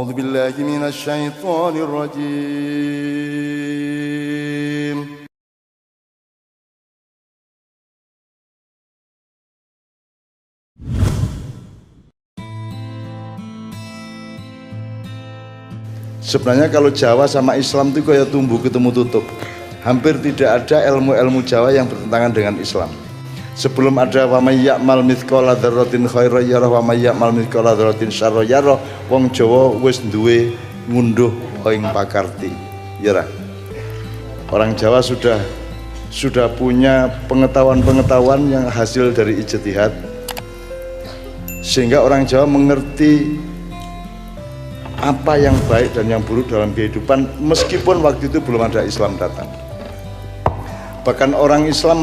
أعوذ بالله من الشيطان الرجيم. Sebenarnya kalau Jawa sama Islam itu kayak tumbuh ketemu tutup. Hampir tidak ada ilmu-ilmu Jawa yang bertentangan dengan Islam. Sebelum ada wa may ya'mal mithqala dzarratin khairan yarah wa may ya'mal mithqala dzarratin syarran yarah, wong Jawa wis duwe ngunduh ing pakarti. Ya ra. Orang Jawa sudah punya pengetahuan-pengetahuan yang hasil dari ijtihad, sehingga orang Jawa mengerti apa yang baik dan yang buruk dalam kehidupan, meskipun waktu itu belum ada Islam datang. Bahkan orang Islam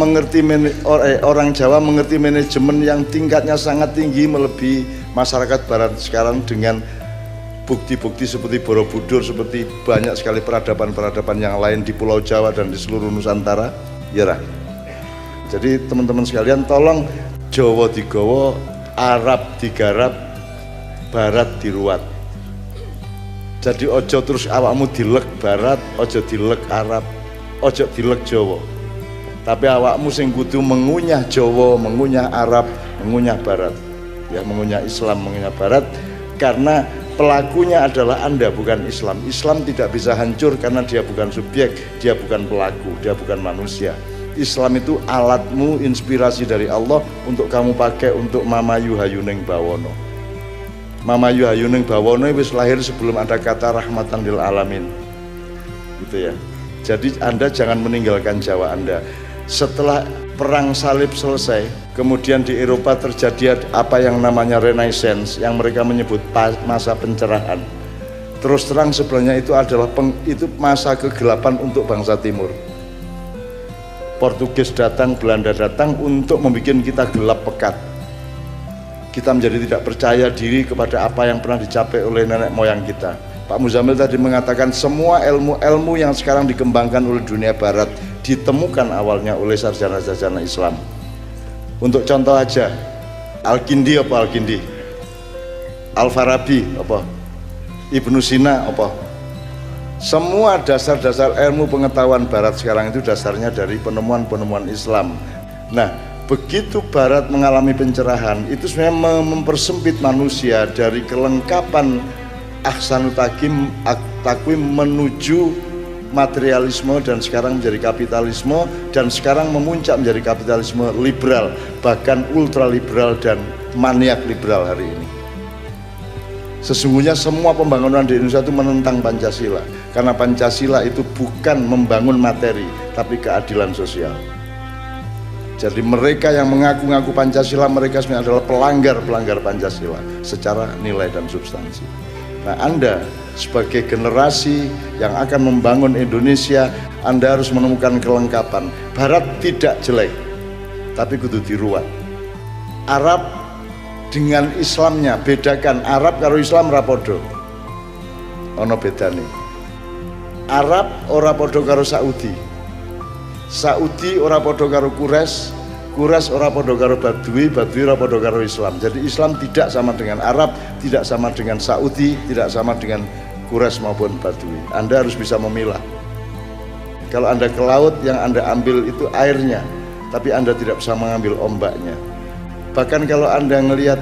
orang Jawa mengerti manajemen yang tingkatnya sangat tinggi, melebihi masyarakat Barat sekarang dengan bukti-bukti seperti Borobudur, seperti banyak sekali peradaban-peradaban yang lain di Pulau Jawa dan di seluruh Nusantara. Ya. Jadi teman-teman sekalian, tolong Jawa digawa, Arab digarap, Barat diruat. Jadi ojo terus awakmu dilek Barat, ojo dilek Arab, ojo dilek Jawa. Tapi awakmu sing kudu mengunyah Jawa, mengunyah Arab, mengunyah Barat. Ya, mengunyah Islam, mengunyah Barat, karena pelakunya adalah Anda, bukan Islam. Islam tidak bisa hancur karena dia bukan subjek, dia bukan pelaku, dia bukan manusia. Islam itu alatmu, inspirasi dari Allah untuk kamu pakai untuk mamayu hayuning bawono. Mama Yuhayuning Bawono wis lahir sebelum ada kata rahmatan lil alamin, gitu ya. Jadi Anda jangan meninggalkan Jawa Anda. Setelah perang salib selesai, kemudian di Eropa terjadi apa yang namanya Renaissance, yang mereka menyebut masa pencerahan. Terus terang sebenarnya itu adalah masa kegelapan untuk bangsa Timur. Portugis datang, Belanda datang untuk membuat kita gelap pekat. Kita menjadi tidak percaya diri kepada apa yang pernah dicapai oleh nenek moyang kita. Pak Muzamil tadi mengatakan semua ilmu-ilmu yang sekarang dikembangkan oleh dunia Barat ditemukan awalnya oleh sarjana-sarjana Islam. Untuk contoh aja, Al-Kindi apa Al-Kindi? Al-Farabi apa? Ibnu Sina apa? Semua dasar-dasar ilmu pengetahuan Barat sekarang itu dasarnya dari penemuan-penemuan Islam. Nah, begitu Barat mengalami pencerahan, itu sebenarnya mempersempit manusia dari kelengkapan ahsanut takwim menuju materialisme, dan sekarang menjadi kapitalisme, dan sekarang memuncak menjadi kapitalisme liberal, bahkan ultraliberal dan maniak liberal hari ini. Sesungguhnya semua pembangunan di Indonesia itu menentang Pancasila, karena Pancasila itu bukan membangun materi tapi keadilan sosial. Jadi mereka yang mengaku-ngaku Pancasila, mereka sebenarnya adalah pelanggar Pancasila secara nilai dan substansi. Nah, Anda sebagai generasi yang akan membangun Indonesia, Anda harus menemukan kelengkapan. Barat tidak jelek, tapi kudu diruat. Arab dengan Islamnya, bedakan Arab karo Islam rapodo. Ono bedane. Arab ora podo karo Saudi. Saudi ora podo karo Quraisy ora podo karo Badui ora podo karo Islam. Jadi Islam tidak sama dengan Arab, tidak sama dengan Saudi, tidak sama dengan Quraisy maupun Badui. Anda harus bisa memilah. Kalau Anda ke laut, yang Anda ambil itu airnya, tapi Anda tidak bisa mengambil ombaknya. Bahkan kalau Anda ngelihat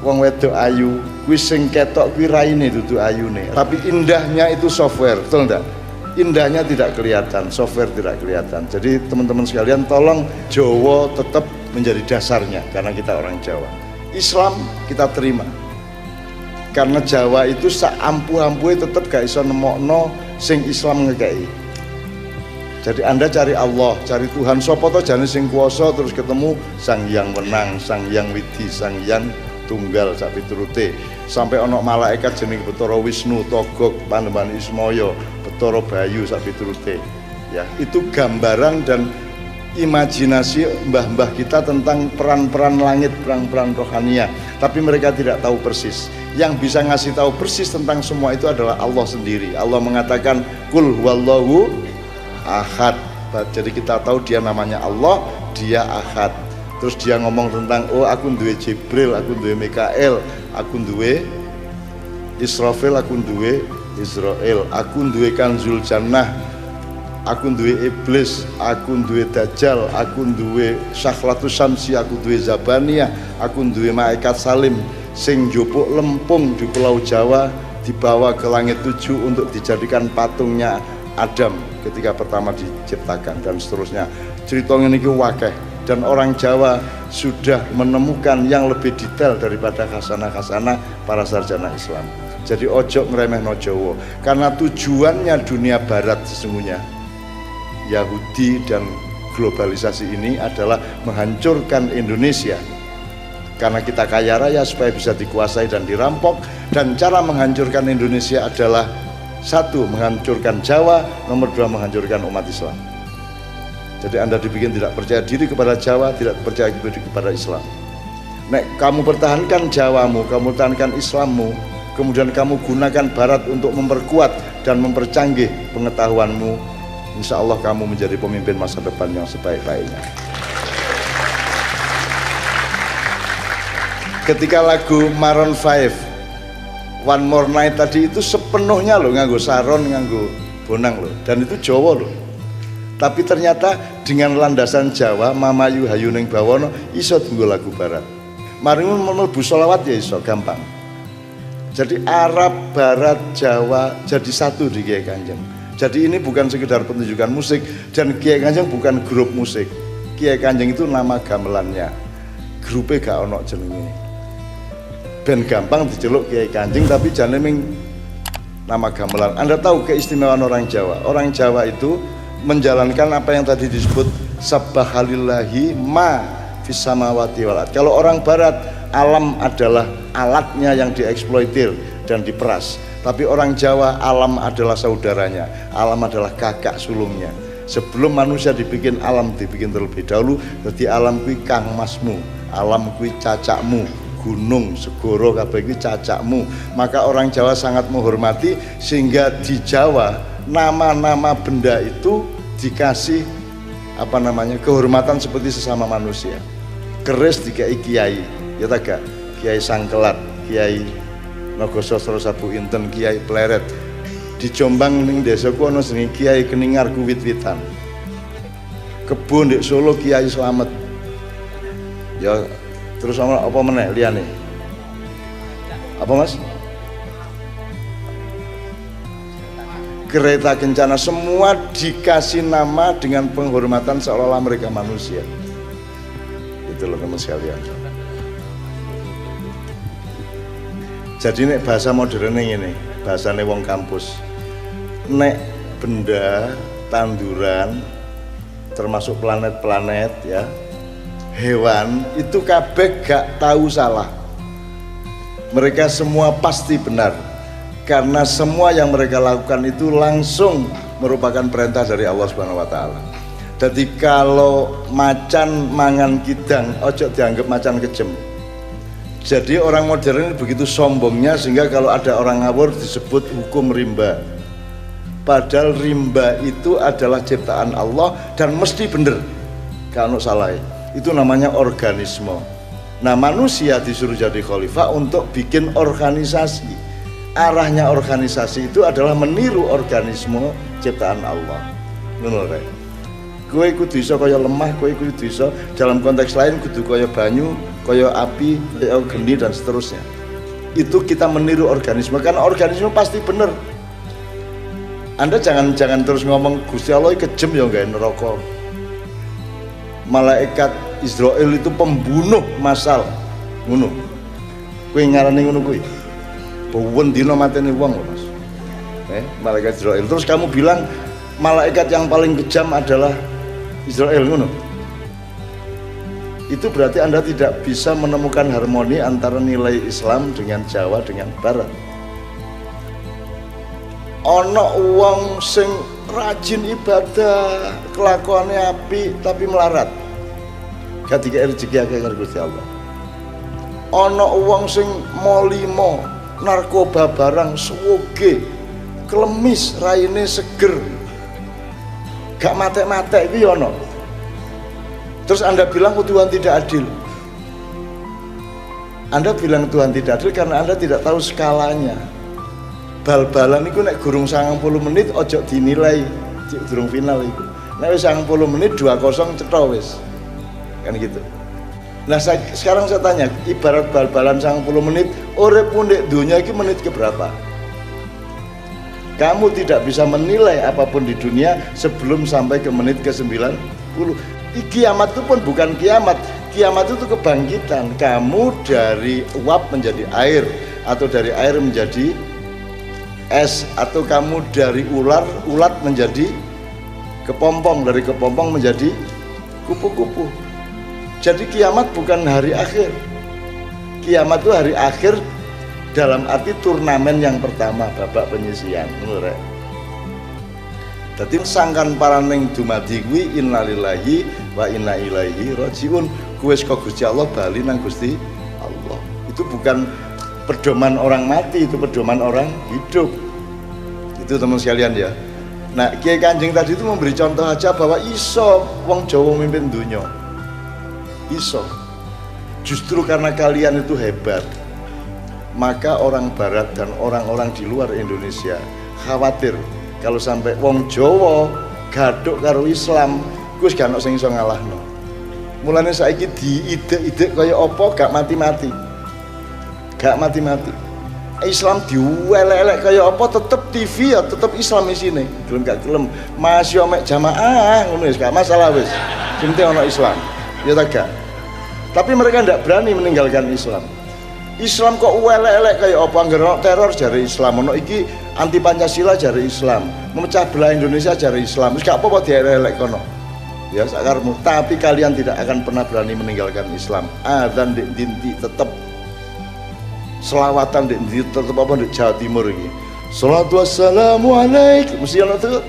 wong wedok ayu, kuwi sing ketok kuwi raine dudu ayune. Tapi indahnya itu software, betul enggak? Indahnya tidak kelihatan, software tidak kelihatan. Jadi teman-teman sekalian, tolong Jawa tetap menjadi dasarnya, karena kita orang Jawa. Islam kita terima, karena Jawa itu sak ampuh-ampuhe tetap gak iso nemokno sing Islam ngekei. Jadi Anda cari Allah, cari Tuhan, sapa to jane sing kuwasa, terus ketemu Sang Hyang Wenang, Sang Hyang Widi, Sang Hyang Tunggal sak piturute. Sampai ono malaikat jeneng Betara Wisnu, Togog, Panembahan Ismaya, Betara Bayu sak piturute. Ya, itu gambaran dan imajinasi mbah-mbah kita tentang peran-peran langit, peran-peran rohania. Tapi mereka tidak tahu persis. Yang bisa ngasih tahu persis tentang semua itu adalah Allah sendiri. Allah mengatakan Qul huwallahu ahad. Jadi kita tahu dia namanya Allah, dia ahad. Terus dia ngomong tentang, oh aku duwe Jibril, aku duwe Mikael, aku duwe Israfil aku duwe Israel, aku duwe Kanzul Jannah, aku duwe iblis, aku duwe Dajjal, aku duwe Sakhlatus Syamsi, aku duwe Zabaniyah, aku duwe malaikat Salim sing njupuk lempung di Pulau Jawa dibawa ke langit 7 untuk dijadikan patungnya Adam ketika pertama diciptakan, dan seterusnya. Cerita ini wakeh, dan orang Jawa sudah menemukan yang lebih detail daripada khasanah-khasanah para sarjana Islam. Jadi ojo ngremehno Jawa, karena tujuannya dunia barat sesungguhnya, Yahudi dan globalisasi ini adalah menghancurkan Indonesia. Karena kita kaya raya supaya bisa dikuasai dan dirampok, dan cara menghancurkan Indonesia adalah satu, menghancurkan Jawa, nomor dua, menghancurkan umat Islam. Jadi Anda dibikin tidak percaya diri kepada Jawa, tidak percaya diri kepada Islam. Nek kamu pertahankan Jawamu, kamu pertahankan Islammu, kemudian kamu gunakan Barat untuk memperkuat dan mempercanggih pengetahuanmu, insya Allah kamu menjadi pemimpin masa depan yang sebaik-baiknya. Ketika lagu Maroon 5 One More Night tadi itu sepenuhnya loh nganggo saron, nganggo bonang loh, dan itu Jawa loh. Tapi ternyata dengan landasan Jawa, Mamayu Hayuning Bawono iso tunggu lagu Barat. Mari mlebu sholawat ya iso gampang. Jadi Arab, Barat, Jawa jadi satu di Kiai Kanjeng. Jadi ini bukan sekedar pertunjukan musik, dan Kiai Kanjeng bukan grup musik. Kiai Kanjeng itu nama gamelannya. Grupnya gak ono jenenge. Ben gampang diceluk Kiai Kanjeng, tapi jane ming nama gamelan. Anda tahu keistimewaan orang Jawa? Orang Jawa itu menjalankan apa yang tadi disebut sabbahalillahi ma fis samawati wal ard. Kalau orang Barat, alam adalah alatnya yang dieksploitir dan diperas. Tapi orang Jawa, alam adalah saudaranya, alam adalah kakak sulungnya. Sebelum manusia dibikin, alam dibikin terlebih dahulu. Jadi alam kui kangmasmu, alam kui cacakmu, gunung, segoro, kabeh kui cacakmu. Maka orang Jawa sangat menghormati, sehingga di Jawa nama-nama benda itu dikasih apa namanya, kehormatan seperti sesama manusia. Keris dikai kiai, ya tak, Kiai Sangkelat, Kiai Nogososro Sabu Inten, Kiai Pleret. Di Jombang ning desaku ana jenenge Kiai Keningar Kuwit-witan. Kebon di Solo Kiai Slamet. Ya terus apa meneh liyane? Apa Mas? Kereta Kencana, semua dikasih nama dengan penghormatan seolah-olah mereka manusia. Itu loh teman sekalian. Jadi nek bahasa modern ini, bahasane wong kampus, nek benda, tanduran, termasuk planet-planet ya, hewan itu kabeh gak tahu salah. Mereka semua pasti benar. Karena semua yang mereka lakukan itu langsung merupakan perintah dari Allah Subhanahu wa taala. Jadi kalau macan mangan kidang, ojo dianggap macan kejem. Jadi orang modern ini begitu sombongnya sehingga kalau ada orang ngawur disebut hukum rimba. Padahal rimba itu adalah ciptaan Allah dan mesti bener. Kalau salah, itu namanya organisme. Nah, manusia disuruh jadi khalifah untuk bikin organisasi. Arahnya organisasi itu adalah meniru organisme ciptaan Allah. Ngono rek. Kowe kudu iso kaya lemah, kowe kudu iso dalam konteks lain kudu kaya banyu, kaya api, kaya geni dan seterusnya. Itu kita meniru organisme, karena organisme pasti bener. Anda jangan terus ngomong Gusti Allah kejem ya gawe neraka. Malaikat Israel itu pembunuh massal. Ngono. Kowe ngarani ngono kuwi. Bawen dino mateni wong loh Mas. Malaikat Israel. Terus kamu bilang malaikat yang paling kejam adalah Israel, ngono. Itu berarti Anda tidak bisa menemukan harmoni antara nilai Islam dengan Jawa dengan Barat. Ono wong sing rajin ibadah, kelakuannya apik tapi melarat. Gak dikek rezeki akeh karo Gusti Allah. Ono wong sing molimo, narkoba barang suwoge, klemis, raine seger, gak matek-matek iki ono. Terus Anda bilang Tuhan tidak adil. Anda bilang Tuhan tidak adil karena Anda tidak tahu skalanya. bal-balan iku nek gurung 90 menit ojo dinilai durung final iku. Nek wis 90 menit 2-0 cetha wis. Kan gitu. Nah sekarang saya tanya, ibarat bal-balan 90 menit, uripmu ndek dunia iki menit ke berapa? Kamu tidak bisa menilai apapun di dunia sebelum sampai ke menit ke 90. Kiamat itu pun bukan kiamat. Kiamat itu kebangkitan. Kamu dari uap menjadi air, atau dari air menjadi es, atau kamu dari ulat menjadi kepompong, dari kepompong menjadi kupu-kupu. Jadi kiamat bukan hari akhir. Kiamat itu hari akhir dalam arti turnamen yang pertama, babak penyisian. Menurut dadi sangkan paraning dumadi kuwi innalillahi wa inna ilaihi rajiun. Kuwi saka Gusti Allah bali nang Gusti Allah. Itu bukan pedoman orang mati, itu pedoman orang hidup. Itu teman sekalian ya. Nah, Kiai Kanjeng tadi itu memberi contoh aja bahwa iso wong Jawa mimpin dunya. Iso. Justru karena kalian itu hebat, maka orang barat dan orang-orang di luar Indonesia khawatir kalau sampai wong Jawa gaduk karo Islam, Gus gak ono sing iso ngalahno. Mulane saiki diide-ide kaya apa gak mati-mati. Gak mati-mati. Islam diuelek-elek kaya apa tetep TV ya tetep Islam isine. Gelem gak gelem masih mek jamaah ngono wis gak masalah wis. Sing penting ono Islam. Ya tak gak. Tapi mereka tidak berani meninggalkan Islam. Islam kok uelek-elek kayak apa, nggak teror jari Islam, ono iki anti Pancasila jari Islam, memecah belah Indonesia jari Islam, terus gak apa-apa dielek kono. Ya sakarmu, tapi kalian tidak akan pernah berani meninggalkan Islam. Adzan di dinti tetap, selawatan di dinti tetap apa di Jawa Timur ini. Salatu wassalamu alaik, mesti ono tuh.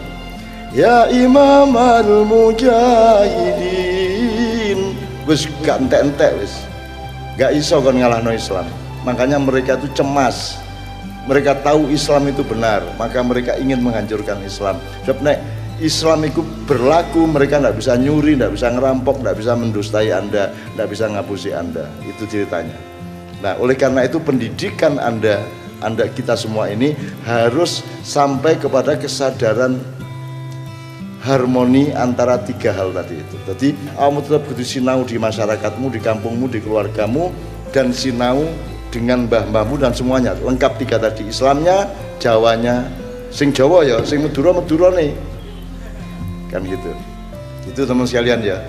Ya Imam al-Mujahidin, wis gak entek-entek wis. Gak iso kon ngalahno Islam. Makanya mereka itu cemas. Mereka tahu Islam itu benar, maka mereka ingin menghancurkan Islam. Sebab nek Islam itu berlaku, mereka tidak bisa nyuri, tidak bisa ngerampok, tidak bisa mendustai Anda, tidak bisa ngapusi Anda. Itu ceritanya. Nah, oleh karena itu pendidikan Anda kita semua ini harus sampai kepada kesadaran harmoni antara tiga hal tadi itu. Jadi kamu tetap kudu sinau di masyarakatmu, di kampungmu, di keluargamu, dan sinau dengan mbah-mbahmu dan semuanya. Lengkap tiga tadi, Islamnya, Jawanya, sing Jawa ya, sing Madura nih. Kan gitu. Itu teman sekalian ya.